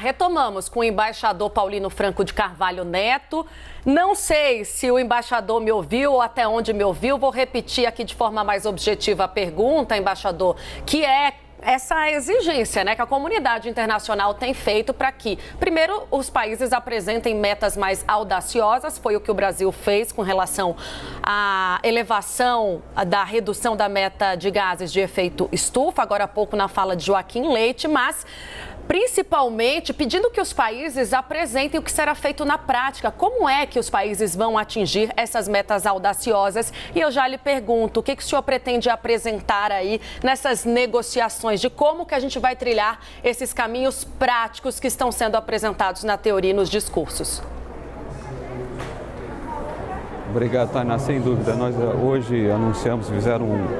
retomamos com o embaixador Paulino Franco de Carvalho Neto. Não sei se o embaixador me ouviu ou até onde me ouviu. Vou repetir aqui de forma mais objetiva a pergunta, embaixador, que é essa exigência, né, que a comunidade internacional tem feito para que, primeiro, os países apresentem metas mais audaciosas. Foi o que o Brasil fez com relação à elevação da redução da meta de gases de efeito estufa, agora há pouco na fala de Joaquim Leite, mas principalmente pedindo que os países apresentem o que será feito na prática. Como é que os países vão atingir essas metas audaciosas? E eu já lhe pergunto, o que o senhor pretende apresentar aí nessas negociações de como que a gente vai trilhar esses caminhos práticos que estão sendo apresentados na teoria e nos discursos? Obrigado, Tainá. Sem dúvida, nós hoje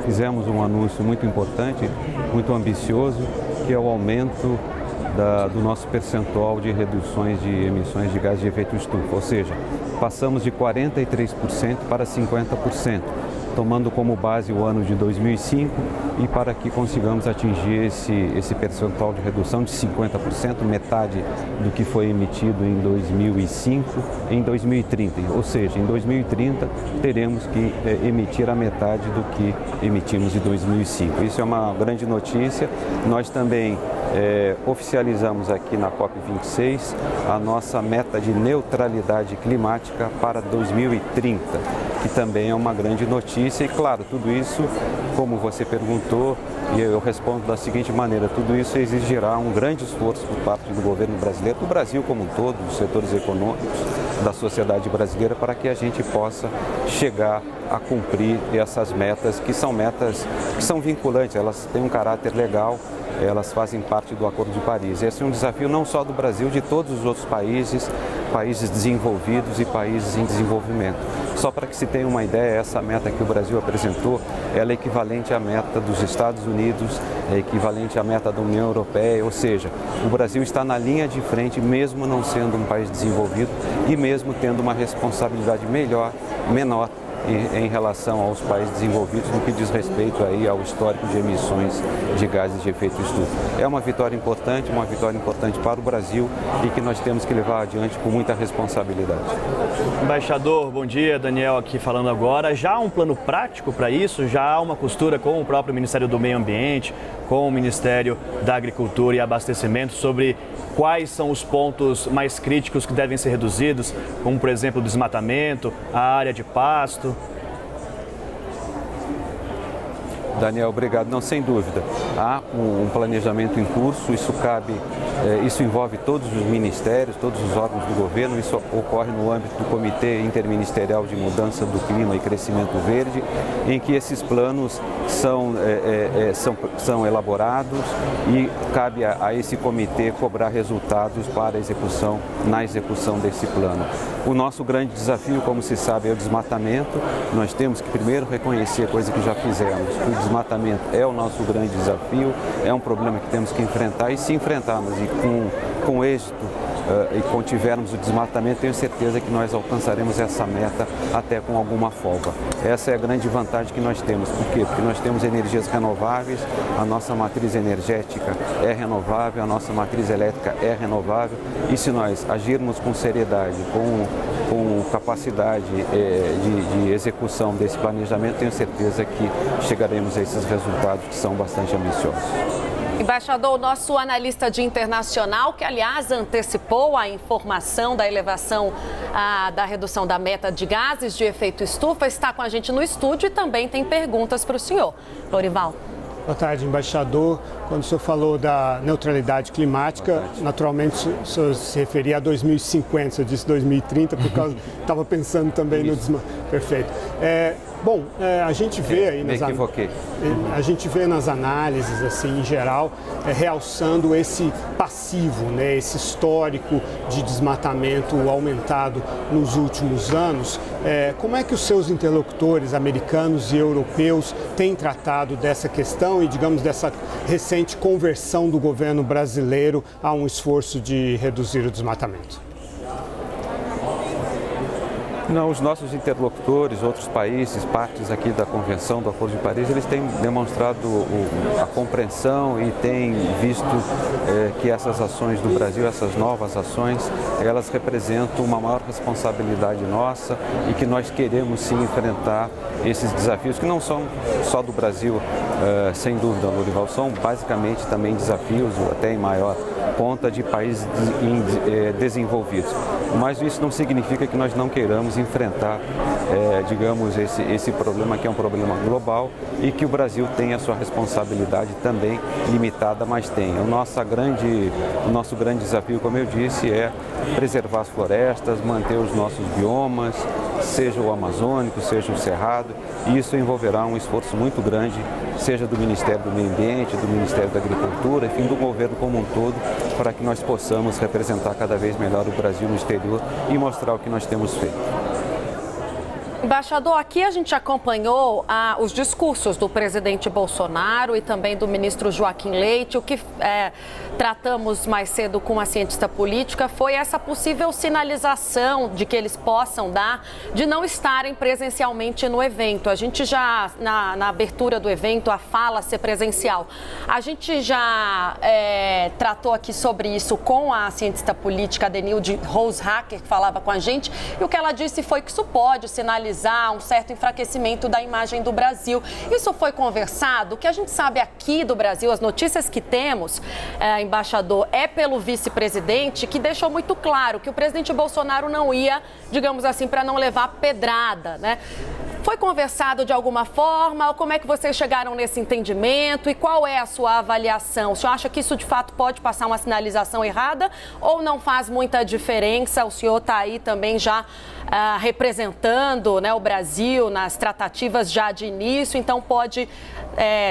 fizemos um anúncio muito importante, muito ambicioso, que é o aumento do nosso percentual de reduções de emissões de gás de efeito estufa, ou seja, passamos de 43% para 50%, tomando como base o ano de 2005 e para que consigamos atingir esse percentual de redução de 50%, metade do que foi emitido em 2005, em 2030. Ou seja, em 2030 teremos que emitir a metade do que emitimos em 2005. Isso é uma grande notícia. Nós também oficializamos aqui na COP26 a nossa meta de neutralidade climática para 2030, que também é uma grande notícia. E claro, tudo isso, como você perguntou, e eu respondo da seguinte maneira: tudo isso exigirá um grande esforço por parte do governo brasileiro, do Brasil como um todo, dos setores econômicos, da sociedade brasileira, para que a gente possa chegar a cumprir essas metas que são vinculantes, elas têm um caráter legal, elas fazem parte do Acordo de Paris. Esse é um desafio não só do Brasil, de todos os outros países desenvolvidos e países em desenvolvimento. Só para que se tenha uma ideia, essa meta que o Brasil apresentou, ela é equivalente à meta dos Estados Unidos, é equivalente à meta da União Europeia, ou seja, o Brasil está na linha de frente, mesmo não sendo um país desenvolvido e mesmo tendo uma responsabilidade menor em relação aos países desenvolvidos no que diz respeito aí ao histórico de emissões de gases de efeito estufa. É uma vitória importante para o Brasil e que nós temos que levar adiante com muita responsabilidade. Embaixador, bom dia. Daniel aqui falando agora. Já há um plano prático para isso? Já há uma costura com o próprio Ministério do Meio Ambiente, com o Ministério da Agricultura e Abastecimento sobre quais são os pontos mais críticos que devem ser reduzidos, como, por exemplo, o desmatamento, a área de pasto? Daniel, obrigado. Não, sem dúvida. Há um planejamento em curso, isso envolve todos os ministérios, todos os órgãos do governo, isso ocorre no âmbito do Comitê Interministerial de Mudança do Clima e Crescimento Verde, em que esses planos são elaborados e cabe a esse comitê cobrar resultados para na execução desse plano. O nosso grande desafio, como se sabe, é o desmatamento. Nós temos que primeiro reconhecer, coisa que já fizemos, que o desmatamento é o nosso grande desafio, é um problema que temos que enfrentar, e se enfrentarmos e com êxito e contivermos o desmatamento, tenho certeza que nós alcançaremos essa meta até com alguma folga. Essa é a grande vantagem que nós temos. Por quê? Porque nós temos energias renováveis, a nossa matriz energética é renovável, a nossa matriz elétrica é renovável, e se nós agirmos com seriedade, com capacidade de execução desse planejamento, tenho certeza que chegaremos a esses resultados que são bastante ambiciosos. Embaixador, o nosso analista de internacional, que aliás antecipou a informação da elevação da redução da meta de gases de efeito estufa, está com a gente no estúdio e também tem perguntas para o senhor. Lorival. Boa tarde, embaixador. Quando o senhor falou da neutralidade climática, naturalmente o senhor se referia a 2050, o senhor disse 2030, por causa estava pensando também no desmatamento. Perfeito. A gente vê aí nas análises, assim, em geral, realçando esse passivo, né, esse histórico de desmatamento aumentado nos últimos anos. Como é que os seus interlocutores americanos e europeus têm tratado dessa questão e, digamos, dessa recente conversão do governo brasileiro a um esforço de reduzir o desmatamento? Não, os nossos interlocutores, outros países, partes aqui da Convenção do Acordo de Paris, eles têm demonstrado a compreensão e têm visto que essas ações do Brasil, essas novas ações, elas representam uma maior responsabilidade nossa e que nós queremos sim enfrentar esses desafios que não são só do Brasil, sem dúvida, Lorival, são basicamente também desafios, até em maior conta, de países desenvolvidos. Mas isso não significa que nós não queiramos enfrentar, digamos, esse problema que é um problema global e que o Brasil tem a sua responsabilidade também limitada, mas tem. O nosso grande desafio, como eu disse, é preservar as florestas, manter os nossos biomas, seja o amazônico, seja o cerrado, e isso envolverá um esforço muito grande, seja do Ministério do Meio Ambiente, do Ministério da Agricultura, enfim, do governo como um todo, para que nós possamos representar cada vez melhor o Brasil no exterior e mostrar o que nós temos feito. Embaixador, aqui a gente acompanhou os discursos do presidente Bolsonaro e também do ministro Joaquim Leite. O que tratamos mais cedo com a cientista política foi essa possível sinalização de que eles possam dar de não estarem presencialmente no evento. A gente já, na abertura do evento, a fala ser presencial. A gente já tratou aqui sobre isso com a cientista política Denilde Rose-Hacker, que falava com a gente, e o que ela disse foi que isso pode sinalizar um certo enfraquecimento da imagem do Brasil. Isso foi conversado. O que a gente sabe aqui do Brasil, as notícias que temos, embaixador, é pelo vice-presidente, que deixou muito claro que o presidente Bolsonaro não ia, digamos assim, para não levar pedrada, né? Foi conversado de alguma forma? Como é que vocês chegaram nesse entendimento e qual é a sua avaliação? O senhor acha que isso de fato pode passar uma sinalização errada ou não faz muita diferença? O senhor está aí também já representando, né, o Brasil nas tratativas já de início, então pode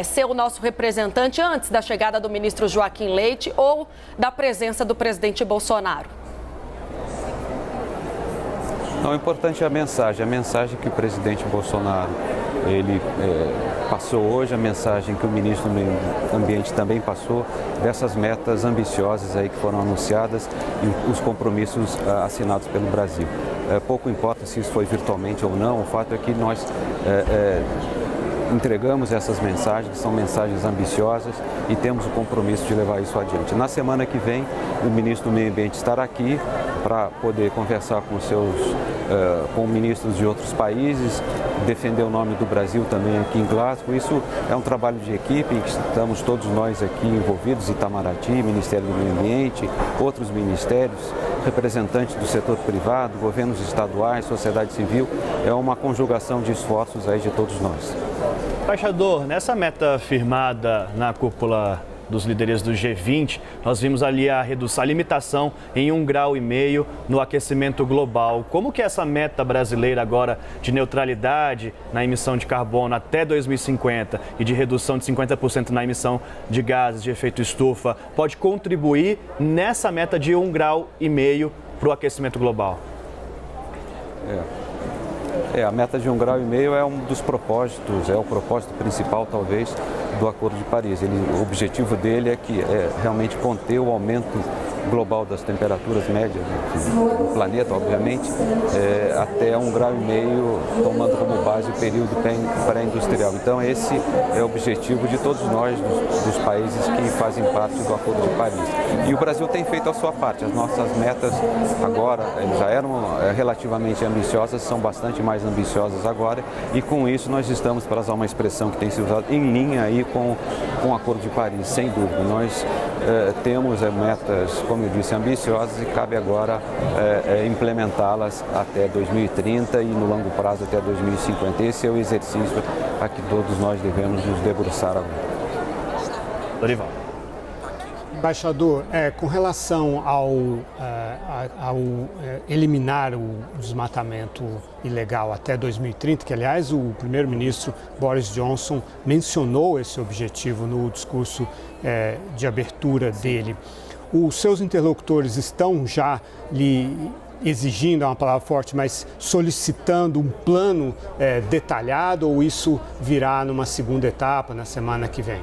ser o nosso representante antes da chegada do ministro Joaquim Leite ou da presença do presidente Bolsonaro. Não, o importante é a mensagem que o presidente Bolsonaro ele passou hoje, a mensagem que o ministro do Meio Ambiente também passou, dessas metas ambiciosas aí que foram anunciadas e os compromissos assinados pelo Brasil. Pouco importa se isso foi virtualmente ou não, o fato é que nós entregamos essas mensagens, que são mensagens ambiciosas, e temos o compromisso de levar isso adiante. Na semana que vem, o ministro do Meio Ambiente estará aqui para poder conversar com ministros de outros países, defender o nome do Brasil também aqui em Glasgow. Isso é um trabalho de equipe em que estamos todos nós aqui envolvidos, Itamaraty, Ministério do Meio Ambiente, outros ministérios, representantes do setor privado, governos estaduais, sociedade civil. É uma conjugação de esforços aí de todos nós. Embaixador, nessa meta firmada na cúpula dos líderes do G20, nós vimos ali a limitação em 1,5 grau no aquecimento global. Como que essa meta brasileira agora de neutralidade na emissão de carbono até 2050 e de redução de 50% na emissão de gases de efeito estufa pode contribuir nessa meta de 1,5 grau para o aquecimento global? A meta de 1,5 grau é um dos propósitos, é o propósito principal, talvez, do Acordo de Paris. O objetivo dele é realmente conter o aumento global das temperaturas médias do planeta, obviamente, até 1,5 grau, tomando como base o período pré-industrial. Então, esse é o objetivo de todos nós, dos países que fazem parte do Acordo de Paris. E o Brasil tem feito a sua parte. As nossas metas agora já eram relativamente ambiciosas, são bastante mais ambiciosas agora, e com isso nós estamos, para usar uma expressão que tem sido usada, em linha aí com o Acordo de Paris, sem dúvida. Nós temos metas, como eu disse, ambiciosas, e cabe agora implementá-las até 2030 e no longo prazo até 2050. Esse é o exercício a que todos nós devemos nos debruçar agora. Lorival. Embaixador, com relação ao eliminar o desmatamento ilegal até 2030, que aliás o primeiro-ministro Boris Johnson mencionou esse objetivo no discurso de abertura dele, os seus interlocutores estão já lhe exigindo, é uma palavra forte, mas solicitando um plano detalhado, ou isso virá numa segunda etapa, na semana que vem?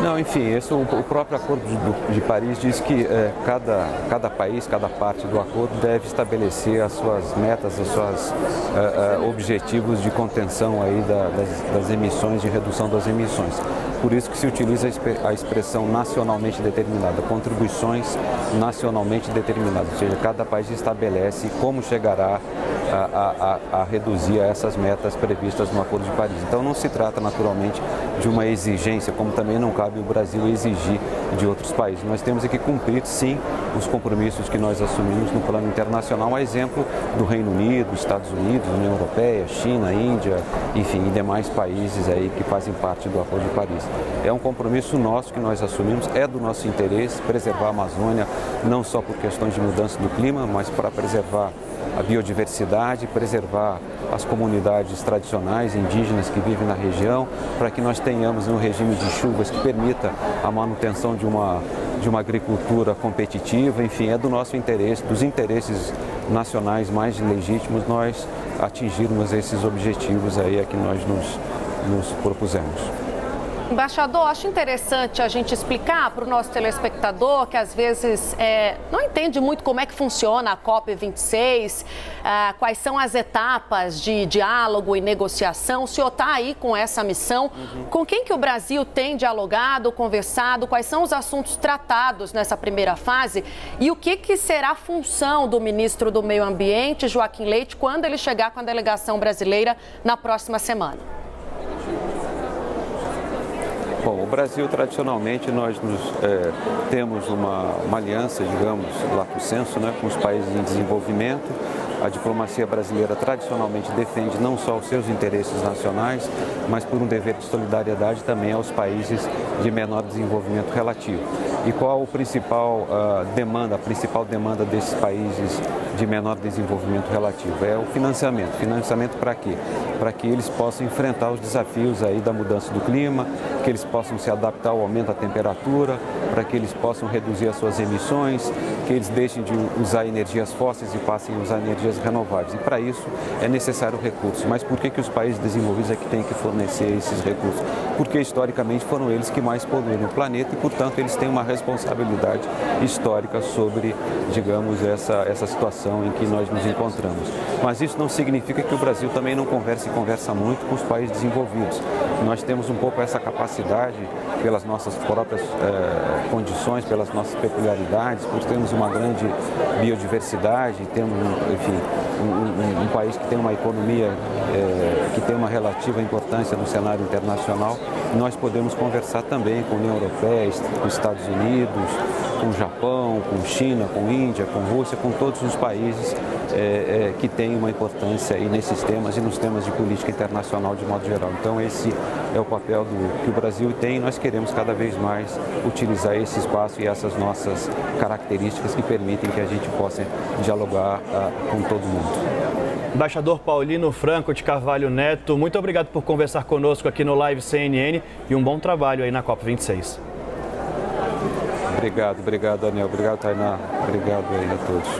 Não, enfim, o próprio Acordo de Paris diz que cada país, cada parte do acordo deve estabelecer as suas metas, os seus objetivos de contenção aí das emissões, de redução das emissões. Por isso que se utiliza a expressão nacionalmente determinada, contribuições nacionalmente determinadas, ou seja, cada país estabelece como chegará a reduzir essas metas previstas no Acordo de Paris. Então não se trata naturalmente de uma exigência, como também não cabe o Brasil exigir de outros países. Nós temos que cumprir, sim, os compromissos que nós assumimos no plano internacional, a exemplo do Reino Unido, Estados Unidos, União Europeia, China, Índia, enfim, e demais países aí que fazem parte do Acordo de Paris. É um compromisso nosso que nós assumimos, é do nosso interesse preservar a Amazônia, não só por questões de mudança do clima, mas para preservar a biodiversidade, preservar as comunidades tradicionais indígenas que vivem na região, para que nós tenhamos um regime de chuvas que permita a manutenção de uma agricultura competitiva. Enfim, é do nosso interesse, dos interesses nacionais mais legítimos, nós atingirmos esses objetivos aí a que nós nos propusemos. Embaixador, acho interessante a gente explicar para o nosso telespectador que às vezes não entende muito como é que funciona a COP26, quais são as etapas de diálogo e negociação. O senhor está aí com essa missão. Com quem que o Brasil tem dialogado, conversado? Quais são os assuntos tratados nessa primeira fase? E o que será a função do ministro do Meio Ambiente, Joaquim Leite, quando ele chegar com a delegação brasileira na próxima semana? Bom, o Brasil, tradicionalmente, nós temos uma aliança, digamos, lato sensu, né, com os países em desenvolvimento. A diplomacia brasileira tradicionalmente defende não só os seus interesses nacionais, mas por um dever de solidariedade também aos países de menor desenvolvimento relativo. E qual a principal demanda desses países de menor desenvolvimento relativo? É o financiamento. Financiamento para quê? Para que eles possam enfrentar os desafios aí da mudança do clima, que eles possam se adaptar ao aumento da temperatura, para que eles possam reduzir as suas emissões, que eles deixem de usar energias fósseis e passem a usar energias renováveis. E para isso é necessário recursos. Mas por que os países desenvolvidos é que têm que fornecer esses recursos? Porque historicamente foram eles que mais poluíram o planeta e, portanto, eles têm uma responsabilidade histórica sobre, digamos, essa situação em que nós nos encontramos. Mas isso não significa que o Brasil também não conversa muito com os países desenvolvidos. Nós temos um pouco essa capacidade, pelas nossas próprias condições, pelas nossas peculiaridades, por termos uma grande biodiversidade, temos, enfim, um país que tem uma economia que tem uma relativa importância no cenário internacional. Nós podemos conversar também com a União Europeia, com os Estados Unidos, com o Japão, com China, com Índia, com Rússia, com todos os países que têm uma importância aí nesses temas e nos temas de política internacional de modo geral. Então esse é o papel que o Brasil tem e nós queremos cada vez mais utilizar esse espaço e essas nossas características que permitem que a gente possa dialogar com todo mundo. Embaixador Paulino Franco de Carvalho Neto, muito obrigado por conversar conosco aqui no Live CNN e um bom trabalho aí na COP26. Obrigado, Daniel. Obrigado, Tainá. Obrigado aí a todos.